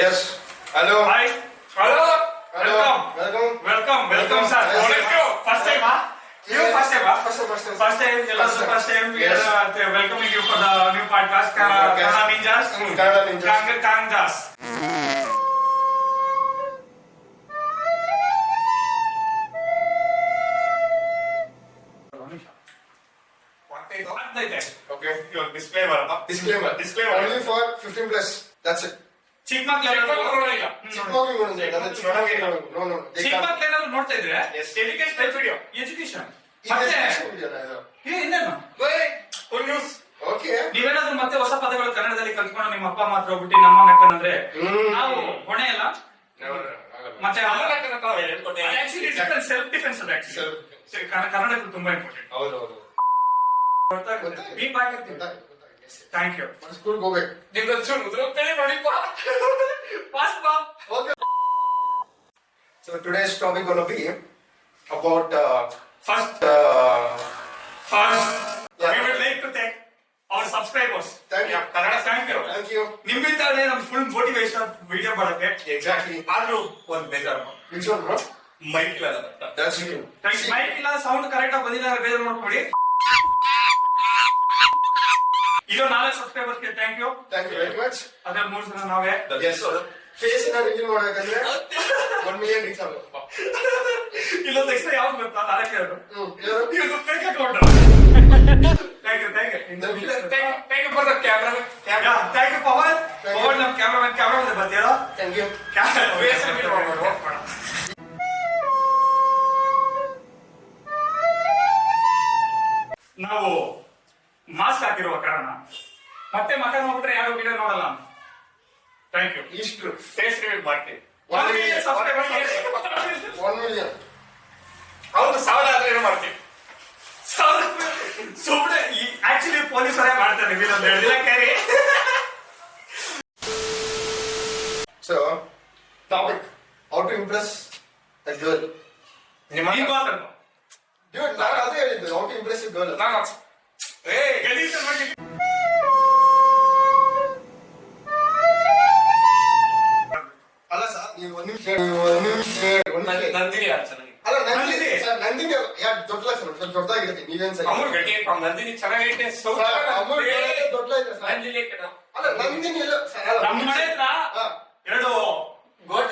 Yes. Hello. Hi. Hello. Hello. Welcome, sir. First time, huh? You first time, huh? First time. We Yes. are welcoming you for the new podcast, Kannada Ninjas. Kannada Ninjas. Kangas. Okay. Your disclaimer. Disclaimer. Only for 15 plus. That's it. ಚಿಕ್ಕ ಮಕ್ಕಳು ನೋಡೋದಿಲ್ಲ. No. ಚಿಕ್ಕ ಮಕ್ಕಳೇನಾದ್ರು ನೋಡ್ತಾ ಇದ್ರೆ Yes. Education ಮತ್ತೆ ಇನ್ನೇನು news. Okay. ನೀವೇನಾದ್ರೂ ಮತ್ತೆ ಹೊಸ ಪದಗಳು ಕನ್ನಡದಲ್ಲಿ ಕಲ್ತ್ಕೊಂಡು ನಿಮ್ಮ ಅಪ್ಪ ಮಾತ್ರ ಹೋಗ್ಬಿಟ್ಟು ನಮ್ಮ ನಕ್ಕನಂದ್ರೆ ನಾವು ಹೊಣೆ ಅಲ್ಲ. ಮತ್ತೆ ಸೆಲ್ಫ್ ಡಿಫೆನ್ಸ್ ಅದು ಆಕ್ಚುಲಿ ಕನ್ನಡಕ್ಕೆ ತುಂಬಾ ಇಂಪಾರ್ಟೆಂಟ್. ಹೌದು. Thank you. ಸ್ಕೂಲ್ಗೆ ಹೋಗ್ಬೇಕು. Okay. So today's topic gonna be about First, we would like to thank our subscribers. Thank you. Thank you. ನಿಮ್ಮಿಂದಾನೆ ನಮ್ ಫುಲ್ ಮೋಟಿವೇಶನ್ ವಿಡಿಯೋ ಮಾಡಕ್ಕೆ. Exactly. ಆದ್ರೂ ಒಂದ್ ಬೇಜಾರು. Which one, bro? ಮೈಕ್ ಇಲ್ಲ. That's you. ಮೈಕ್ ಇಲ್ಲ, sound correct ಆಗಿ ಬಂದಿಲ್ಲ, ಬೇಜಾರು ಮಾಡ್ಕೊಡಿ. ಇದು 4 ಸಬ್ಸ್ಕ್ರೈಬರ್ಸ್ ಗೆ thank you. Thank you very much. ಅದ್ರ 3 ಜನ ನಾವೇ. Yes. ಫೇಸ್ ನ ರಿವೀಲ್ ಮಾಡಬೇಕಂದ್ರೆ 1 million ರೀಚ್ ಆಗಬೇಕು. ಇಲ್ಲೊಂದು ಎಕ್ಸ್ಟ್ರಾ ಯಾವ್ದು ಗೊತ್ತಾ? ನಾಳೆ ಕೇಳೋದು. ಇದು fake account. Thank you. Thank you for the camera. Thank you Pavan. Pavan ನಮ್ಮ ಕ್ಯಾಮರಾ ಮುಂದೆ ಬರ್ತೀರಾ? Thank you. ಫೇಸ್ ರಿವೀಲ್ ಮಾಡೋಣ. ನಾವು ಮಾಸ್ಕ್ ಹಾಕಿರುವ ಕಾರಣ ಮತ್ತೆ ಮಕ್ಕ ನೋಡ್ಬಿಟ್ರೆ ಯಾರು ವಿಡಿಯೋ ನೋಡಲ್ಲ. Thank you. ಇಷ್ಟು ಫೇಸ್ ರಿವೀಲ್ ಮಾಡ್ತೀವಿ. 1 million. ಅವ್ರು 1000 ಆದ್ರೆ ಏನು ಮಾಡ್ತೀವಿ? ಸುಮ್ಮನೆ ಆಕ್ಚುಲಿ ಪೊಲೀಸರೇ ಮಾಡ್ತಾರೆ ರಿವೀಲ್ ಅಂತ ಹೇಳಿಲ್ಲ carry. So topic, how to impress a girl. ನೀವು ಮಾತಾಡು. Dude, ನಾನು ಅದೇ ಹೇಳಿದ್ದು, how to impress a girl. ಗಲೀಜು ಮಾಡಿ. ಅಲ್ಲ ಸರ್, ನೀವು ಒಂದು ನಿಮಿಷ ನಂದಿನಿ ಯಾರು ಚೆನ್ನಾಗಿ? ಅಲ್ಲ ನಂದಿನಿ ಯಾಕೆ ದೊಡ್ಡದಾಗಿರುತ್ತೆ. ನೀವೇನ್ ಸರ್ ಅಮೂಲ್ ಗಟ್ಟಿ ನಂದಿನಿ ಚೆನ್ನಾಗೈತೆ. ದೊಡ್ಡದಾಗಿದೆ ಸರ್. ಅಲ್ಲ ನಂದಿನಿ ಇಲ್ಲ ಸರ್. ನಮ್ಮ ಮನೆ ಹತ್ರ 2 ಗೋಟ್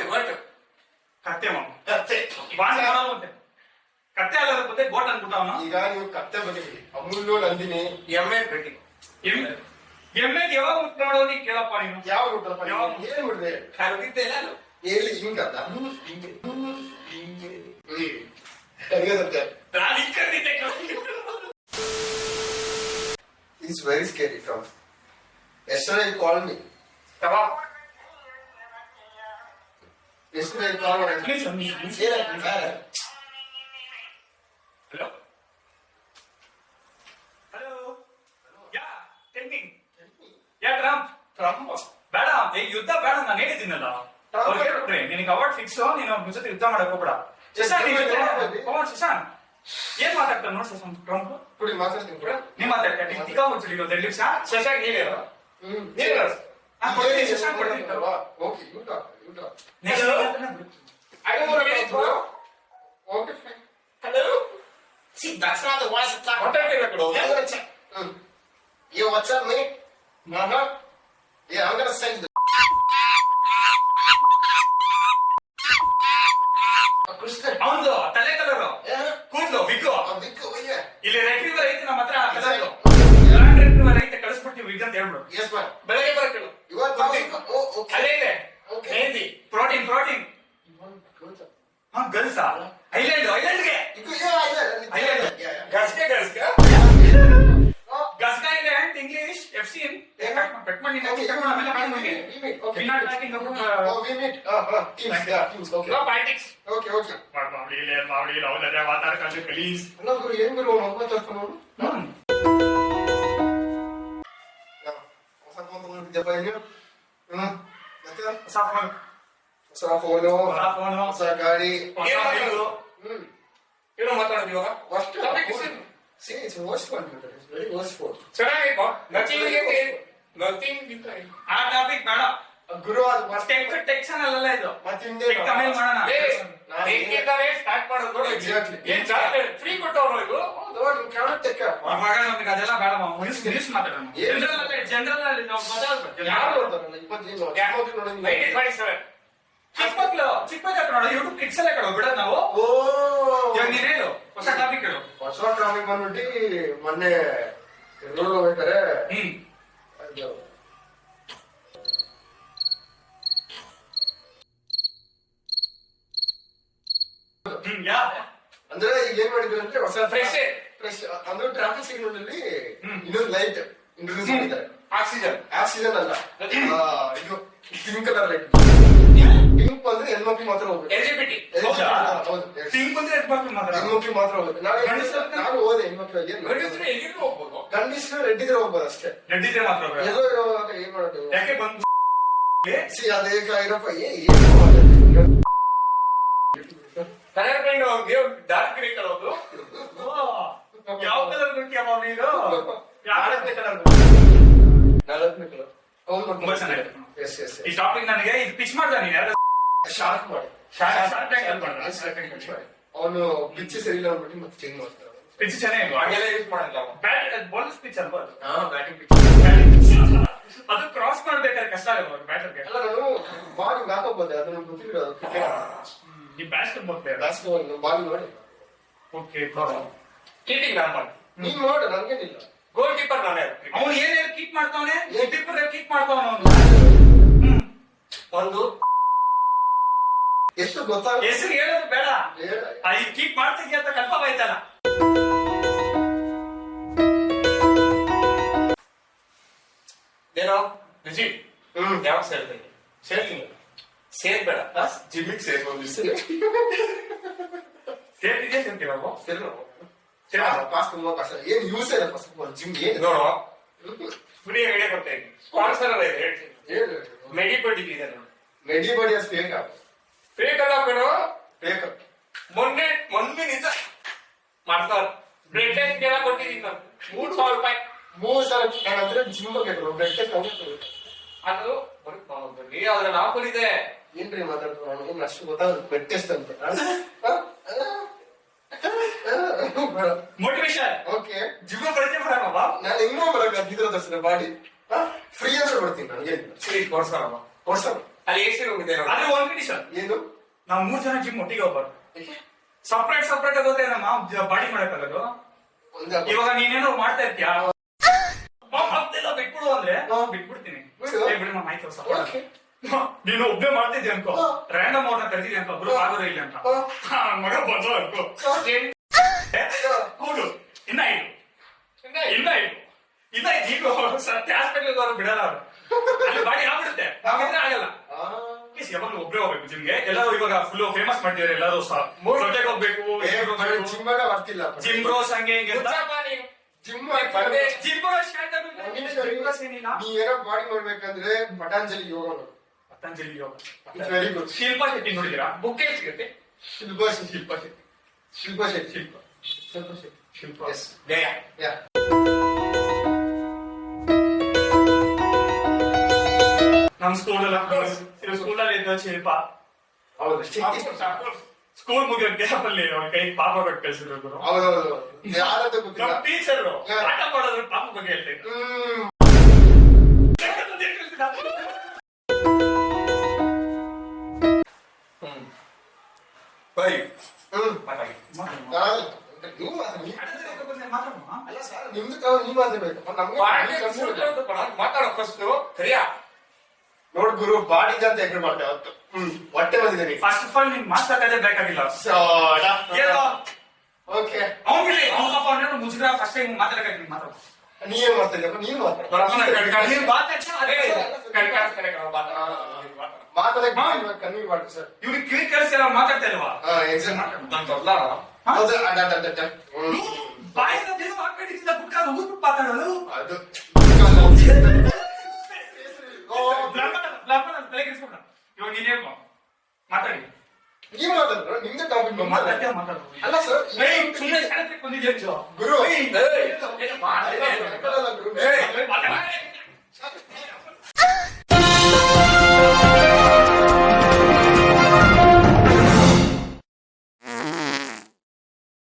ಕತ್ತೆ ಬಾಂಡ್ ಮಾಡೋದಂತೆ. ಕತ್ತೆ ಅಲ್ಲದ ಮುಂದೆ ಗೋಟ್ ಅನ್ಬಿಟ್ಟ ಅವನು. ಈಗ ನೀವು ಕತ್ತೆ ಬಗ್ಗೆ ಅಮೂಲ್ಯ ನಂದಿನಿ ಎಮ್ಮೆ ಭೇಟಿ. ಎಮ್ಮೆಗೆ ಯಾವಾಗ ಮುಟ್ಟು ನೋಡೋದು ಕೇಳಪ್ಪ ನೀನು. ಯಾವ ಹುಟ್ಟಪ್ಪ ಏನ್ ಹುಟ್ಟಿದೆ ಕರೆದಿದ್ದೆ ನಾನು ಎಲ್ಲಿ ಹಿಂಗದ ಹಿಂಗೆ ಕರಿಯೋದಂತೆ. ನಾನು ಹಿಂಗೆ ಕರೆದಿದ್ದೆ. It's very scary, Tom. Yesterday you called me. ತವಾ Yesterday you called me. Hello ಯಾ ಟೆನ್ನಿಂಗ್ ಯಾ ಟ್ರಂಪ್ ಬೇಡ ಯುದ್ಧ ಬೇಡ ನಾನು ಹೇಳಿದ್ದೀನಲ್ಲ. ನಿನಗೆ ಅವಾರ್ಡ್ ಫಿಕ್ಸ್. ನೀನು ನಿಮ್ ಜೊತೆ ಯುದ್ಧ ಮಾಡಕ್ ಹೋಗ್ಬೇಡ. ಶಶಾಂಕ್ ಏನ್ ಮಾತಾಡ್ತಾನೆ ನೋಡ್ ಶಶಾಂಕ್ ಟ್ರಂಪ್. ಕುಡಿ ಮಾತಾಡ್ತೀನಿ ಕೂಡ. ನೀವ್ ಮಾತಾಡ್ತೀನಿ ತಿಕ್ಕ ಮುಚ್ಚಲಿ 2 ನಿಮಿಷ. ಶಶಾಂಕ್ ನೀವೇ ಶಶಾಂಕ್ ಕೊಡ್ತೀನಿ. Okay, you talk. I don't want to get bro. Okay, fine. Hello? See, that's not the voice of talk. What are you doing? Yo, what's up, mate? Mama? Yeah, I'm gonna send the ಅವನು ತಲೆ colour ಕೂದ್ಲು ವಿಗ್ಗು ಇಲ್ಲಿ retriever ಐತೆ ನಮ್ಮ ಹತ್ರ ಕಲರ್ಲು retriever ಐತೆ ಕಳಿಸ್ಬಿಡ್ತೀವಿ ವಿಗ್ ಅಂತ ಹೇಳ್ಬಿಡು. Yes, ma'am. ಬೆಳಗ್ಗೆ ಬರಕ್ಕಳು ಅದೇ ಇದೆ ಮೆಹಂದಿ ಪ್ರೋಟೀನ್ ಗರ್ಲ್ಸಾ ಐಲ್ಯಾಂಡ್ಗೆ ಗಸ್ಗೆ ಗಸ್ಗಾ ಇದೆ ಅಂತ ಇಂಗ್ಲಿಷ್ FC ಬೆಟ್ ಮಾಡಿ Teams, okay. No politics. Okay. ಮಾವಳಿ ಲವಲರೆ ಮಾತಾಡ್ಕೊಂಡು ಪ್ಲೀಸ್. ಅಲ್ಲ ಗುರು ಏನ್ ಗುರು ಮಾತಾಡ್ಕೊಂಡು ಹೊಸ ಫೋನ್ ತಗೊಂಡಿದ್ದಪ್ಪ ಏನು ಮತ್ತೆ ಹೊಸ ಫೋನು ಹೊಸ ಗಾಡಿ ಏನು ಮಾತಾಡೋದು ಇವಾಗ? See, it's a worst one. It's very worst phone. ಚೆನ್ನಾಗಿತ್ತು. ನಥಿಂಗ್ ಆ ಟಾಪಿಕ್ ಬೇಡ. ಗುರು ಅದು ಮತ್ತೆ ಟೆಕ್ ಚಾನಲ್ ಅಲ್ಲ ಇದು. ಹಿಂದೆ ಟೆಕ್ ಆಮೇಲೆ ಮಾಡೋಣ. ಸ್ಟಾರ್ಟ್ ಮಾಡೋದು Exactly. ಫ್ರೀ ಕೊಟ್ಟವ್ರು ಇದು. ಇವಾಗ ನಮ್ಗೆ ಅದೆಲ್ಲ ಬೇಡ ನ್ಯೂಸ್ ಮಾತಾಡೋಣ. ಏನ್? ಜನರಲ್ ಅಲ್ಲಿ ನಾವು ಯಾರು ನೋಡ್ತಾರಲ್ಲ 1927 ಚಿಕ್ಕ ಮಕ್ಳು ನೋಡೋ ಯೂಟ್ಯೂಬ್ ಕಿಡ್ಸ್ ಎಲ್ಲ ಕಡೆ ಬಿಡೋದು ನಾವು. ಓ ಇವಾಗ ನೀನ್ ಹೇಳು ಹೊಸ ಟಾಪಿಕ್ ಹೇಳು. ಹೊಸ ಟಾಪಿಕ್ ಬಂದ್ಬಿಟ್ಟು ಮೊನ್ನೆ ರೋಡ್ ಹೋಗ್ಬೇಕಾರೆ ಅದು ಯಾ ಅಂದ್ರೆ ಈಗ ಏನ್ ಮಾಡಿದ್ರು ಅಂದ್ರೆ ಹೊಸ Fresh. ಫ್ರೆಶ್ ಅಂದ್ರೆ ಟ್ರಾಫಿಕ್ ಸಿಗ್ನಲ್ ಅಲ್ಲಿ ಇನ್ನೊಂದು ಲೈಟ್ ಇಂಟ್ರೊಡ್ಯೂಸ್ ಮಾಡಿದ್ದಾರೆ. ಆಕ್ಸಿಜನ್ ಅಲ್ಲ ಇದು ಪಿಂಕ್ ಕಲರ್ ಲೈಟ್. ಪಿಂಕ್ ಅಂದ್ರೆ ಹೆಣ್ಮಕ್ಳು ಮಾತ್ರ ಹೋಗ್ಬೇಕು. LGBT. ಹೌದು ಪಿಂಕ್ ಬಂದ್ರೆ ಹೆಣ್ಮಕ್ಳು ಮಾತ್ರ. ಹೆಣ್ಮಕ್ಳು ಮಾತ್ರ ಹೋಗ್ಬೇಕು. ನಾನು ಹೋದೆ ಹೆಣ್ಮಕ್ಳಿಗೆ ಗಂಡಸ್ರು ಎಲ್ಲಿಗೂ ಹೋಗ್ಬೋದು. ಗಂಡಸರು ರೆಡ್ ಇದ್ರೆ ಹೋಗ್ಬೋದು ಅಷ್ಟೇ. ನಡ್ದಿದ್ರೆ ಮಾತ್ರ ಹೋಗ್ಬೇಕು. ಎಲ್ಲೋ ಇರುವಾಗ ಏನ್ ಮಾಡೋದು? ಯಾಕೆ ಬಂದು ಅದೇ ಇರಪ್ಪ ಕಲರ್ ಪೇಂಟ್ ಹೋಗಿ ಡಾರ್ಕ್ ಗ್ರೇ ಕಲರ್ ಹೋದು. ಯಾವ ಕಲರ್ ನೋಡ್ತೀಯಮ್ಮ ನೀನು? ನಾಲ್ಕನೇ ಕಲರ್ ತುಂಬಾ ಚೆನ್ನಾಗಿದೆ. ಎಸ್ ಎಸ್ ಈ ಟಾಪಿಕ್ ನನಗೆ ಇದು ಪಿಚ್ ಮಾಡ್ದ ನೀನು ಯಾರು ಶಾರ್ಟ್ ಮಾಡಿ ಶಾರ್ಟ್ ಅವನು ಪಿಚ್ ಸರಿ ಇಲ್ಲ ಅಂದ್ಬಿಟ್ಟು ಮತ್ತೆ ಚೇಂಜ್ ಮಾಡ್ತಾರೆ. ಪಿಚ್ ಚೆನ್ನಾಗಿ ಹಾಗೆಲ್ಲ ಯೂಸ್ ಮಾಡಲ್ಲ. ಬ್ಯಾಟ್ ಬಾಲ್ ಪಿಚ್ ಅಲ್ವಾ ಅದು? ಬ್ಯಾಟಿಂಗ್ ಅದು ಕ್ರಾಸ್ ಮಾಡ್ಬೇಕಾದ್ರೆ ಕಷ್ಟ ಆಗುತ್ತೆ ಬ್ಯಾಟರ್ಗೆ. ಅಲ್ಲ ನಾನು ಬಾಲಿಂಗ್ ಹಾಕೋಬೋದೆ ಅದನ್ನ ಗೊತ್ತಿಲ್ಲ. ಈ ಬ್ಯಾಸ್ಕೆಟ್ ಪ್ಲೇಯರ್ ಬಾಲಿಂಗ್ ಮಾಡಿ ಓಕೆ ಕೀಪಿಂಗ್ ನಾನು ಮಾಡಿ. ನೀನ್ ಮಾಡು ನನ್ಗೇನಿಲ್ಲ. ಗೋಲ್ ಕೀಪರ್ ನಾನೇ. ಅವನು ಏನೇನು ಕೀಪ್ ಮಾಡ್ತಾವನೆ ಟಿಪ್ಪರ್ ಕೀಪ್ ಮಾಡ್ತಾವನ ಅವನು. ಒಂದು ಎಷ್ಟು ಗೊತ್ತಾ ಹೆಸರು ಹೇಳೋದು ಬೇಡ. ಈ ಕೀಪ್ ಮಾಡ್ತಿದ್ಯಾ ಅಂತ ಕನ್ಫರ್ಮ್ ಆಯ್ತಲ್ಲ. ಏನೋ ವಿಜಿಟ್ ಯಾವಾಗ ಸೇರ್ತೀನಿ ಸೇರ್ತೀನಿ. ಸೇರ್ಬೇಡ ಜಿಮ್ಮಿಗೆ ಸೇರ್ಬೋದು. ಸೇರ್ತಿದ್ಯಾ ಸೇರ್ತೀವಿ ನಾವು. ಪಾಸ್ ತುಂಬಾ ಕಷ್ಟ. ಏನ್ ಯೂಸ್ ಇದೆ ಫಸ್ಟ್ ಆಫ್ ಆಲ್ ಜಿಮ್ ಏನು ನೋಡು ಫ್ರೀ ಐಡಿಯಾ ಕೊಡ್ತಾ ಇದ್ದೀನಿ. ಸ್ಪಾನ್ಸರ್ ಅಲ್ಲ ಇದೆ ಏನು ಮೆಡಿಪಡಿ ಇದೆ ನೋಡು. ಮೆಡಿ ಬಾಡಿ ಅಷ್ಟು ಫೇಕ್ ಫೇಕ್ ಅಲ್ಲ ಕಣೋ. ಫೇಕ್ ಮೊನ್ನೆ ನಿಜ ಮಾಡ್ತಾವ್ರ. ಬ್ಲಡ್ ಟೆಸ್ಟ್ ಎಲ್ಲ ಕೊಟ್ಟಿದ್ದೀನಿ ನಾನು 3,000 ರೂಪಾಯಿ. 3,000 ನಾನಂದ್ರೆ ಜಿಮ್ ಬಗ್ಗೆ ಬ್ಲಡ್ ಟೆಸ್ಟ್ ಅದು ಬರೀ ಅದ್ರಲ್ಲಿ ಆಫರ್ ಇದೆ. ಏನ್ರಿ ಮಾತಾಡ್ತಾರೆ ನಾನು ಅಷ್ಟು ಗೊತ್ತಾಗ ಬ್ಲಡ್ ಟೆಸ್ಟ್ ಅಂತ. ಮೋಟಿವೇಶನ್ ಓಕೆ ಜಿಮ್ ಪರಿಚಯ ಮಾಡೋಣ. ನಾನು ಇನ್ನೂ ಬರಕ್ಕೆ ಇದ್ರ ಬಾಡಿ ಫ್ರೀ ಅಂದ್ರೆ ಬರ್ತೀನಿ ನಾನು. ಏನು ಫ್ರೀ ಕೊಡ್ಸೋಣ. ಕೊಡ್ಸೋಣ ಅಲ್ಲಿ ಎಸಿ ರೂಮ್ ಇದೆ ನೋಡಿ. ಆದ್ರೆ ಒಂದ್ ಕಂಡೀಷನ್, ಏನು ನಾವು 3 ಜನ ಜಿಮ್ ಒಟ್ಟಿಗೆ ಹೋಗ್ಬಾರ್ದು. ಸಪ್ರೇಟ್ ಆಗೋದೇ ನಮ್ಮ ಬಾಡಿ ಮಾಡಕ್ಕಾಗದು. ಇವಾಗ ನೀನೇನೋ ಮಾಡ್ತಾ ಇರ್ತೀಯ ಮತ್ತೆಲ್ಲ ಬಿಟ್ಬಿಡು ಅಂದ್ರೆ ಬಿಟ್ಬಿಡ್ತೀನಿ. ಓಕೆ ನೀನು ಒಬ್ಬೇ ಮಾಡ್ತಿದ್ದೆ ಅನ್ಕೋ, ರ್ಯಾಂಡಮ್ ಅವ್ರನ್ನ ಕರೆದಿದ್ದೆ ಅನ್ಕೋ, ಒಬ್ರು ಆಗೋದೇ ಇಲ್ಲ ಅಂತ ಮಗ ಬಂದ್ರು ಅನ್ಕೋ. ಹೌದು ಇನ್ನ ಈಗ ಸತ್ಯ ಹಾಸ್ಪಿಟಲ್ ಅವ್ರು ಬಿಡಲ್ಲ. ಅವ್ರು ಅಲ್ಲಿ ಬಾಡಿ ಆಗ್ಬಿಡುತ್ತೆ, ನಾವಿದ್ರೆ ಆಗಲ್ಲ. ಯಾವಾಗ್ಲೂ ಒಬ್ಬರೇ ಹೋಗ್ಬೇಕು ಜಿಮ್ಗೆ. ಎಲ್ಲರೂ ಇವಾಗ ಫುಲ್ ಫೇಮಸ್ ಮಾಡ್ತಿದ್ದಾರೆ. ಎಲ್ಲರೂ ಜೊತೆಗೆ ಹೋಗ್ಬೇಕು, ಜಿಮ್ ಬರ್ತಿಲ್ಲ. ಜಿಮ್ ಬ್ರೋಸ್ ಹಂಗೆ ಹಿಂಗೆ ಅಂತ. ಜಿಮ್ ಜಿಮ್ ಬ್ರೋಸ್ ಏನಿಲ್ಲ. ನೀವೇನೋ ಬಾಡಿ ಮಾಡ್ಬೇಕಂದ್ರೆ ಪಟಾಂಜಲಿ ಯೋಗ ನೋಡು. ಪತಂಜಲಿ ಯೋಗ. Very good. ಶಿಲ್ಪಾ ಶೆಟ್ಟಿ ನೋಡಿದಿರಾ? ಬುಕ್ ಸಿಗುತ್ತೆ. ಶಿಲ್ಪಾ ಶೆಟ್ಟಿ. ಎಸ್ ಜಯ ಯಾ ನಮ್ ಸ್ಕೂಲಲ್ಲಿ ಇದ್ದ ಶಿಲ್ಪ. ಹೌದು ಸ್ಕೂಲ್ ಮುಗಿಯೋ ಗ್ಯಾಪ್ ಅಲ್ಲಿ ಕೈ ಪಾಪ ಕೊಟ್ಟು ಕಳ್ಸಿದ್ರು. ಹೌದೌದು ಯಾರಂತ ಗೊತ್ತಿಲ್ಲ. ನಮ್ ಟೀಚರ್ ಆಟ ಮಾಡೋದ್ರ ಪಾಪ ಬಗ್ಗೆ ಹೇಳ್ತಾ ಇದ್ರು. ಬೈ ನೀವು ಮಾತಾಡೋಣ. ಅಲ್ಲ ಸರ್ ನಿಮ್ದು ನೀವು ಮಾತಾಡ್ಬೇಕು. ನಮ್ಗೆ ಮಾತಾಡೋ ಫಸ್ಟ್ ಸರಿಯಾ ನೋಡ್ ಗುರು ಬಾಡಿ ಅಂತ ಹೆಂಗ್ ಮಾಡ್ತೇವೆ ಅವತ್ತು ಹೊಟ್ಟೆ ಬಂದಿದೆ. ಫಸ್ಟ್ ಆಫ್ ಆಲ್ ನಿನ್ ಮಾತಾಡೋದೇ ಬೇಕಾಗಿಲ್ಲ. ಓಕೆ ಅವ್ನಿಗೆ ಅವ್ನ ಪಾಪ ಅವನೇನು ಮುಜುಗರ ಫಸ್ಟ್ ಟೈಮ್ ಮಾತಾಡಕ್ಕಾಗಿ ಮಾತಾಡ. ನೀವೇನ್ ಮಾಡ್ತಾ ಇದ್ದೀರಾ? ನೀನ್ ಮಾತಾಡಕ್ ಕನ್ವಿ ಮಾಡ್ತೀವಿ ಸರ್. ಇವ್ರಿಗೆ ಕಿವಿ ಕೇಳಿಸಿಲ್ಲ ಮಾತಾಡ್ತಾ ಇಲ್ವಾ? ಎಕ್ಸಾಮ್ ನಾನು ತೊಂದಲ ಬಾಯಿಂದ ಹಾಕೊಂಡಿದ್ದ ಕುಟ್ಕಾದ ಊದ್ಬಿಟ್ಟು ಮಾತಾಡೋದು. ಅದು ತಲೆ ಕೆಡಿಸ್ಕೊಂಡ. ಇವಾಗ ನೀನ್ ಹೇಳ್ಕೊ ಮಾತಾಡಿ. ನೀವ್ ಮಾತಾಡ್ರು ನಿಮ್ದೇ ಟಾಪಿಕ್ ಮಾತಾಡ್ತೀಯ ಮಾತಾಡು. ಅಲ್ಲ ಸರ್ ಸುಮ್ಮನೆ ಬಂದಿದ್ದೆ ಗುರು ಮಾತಾಡ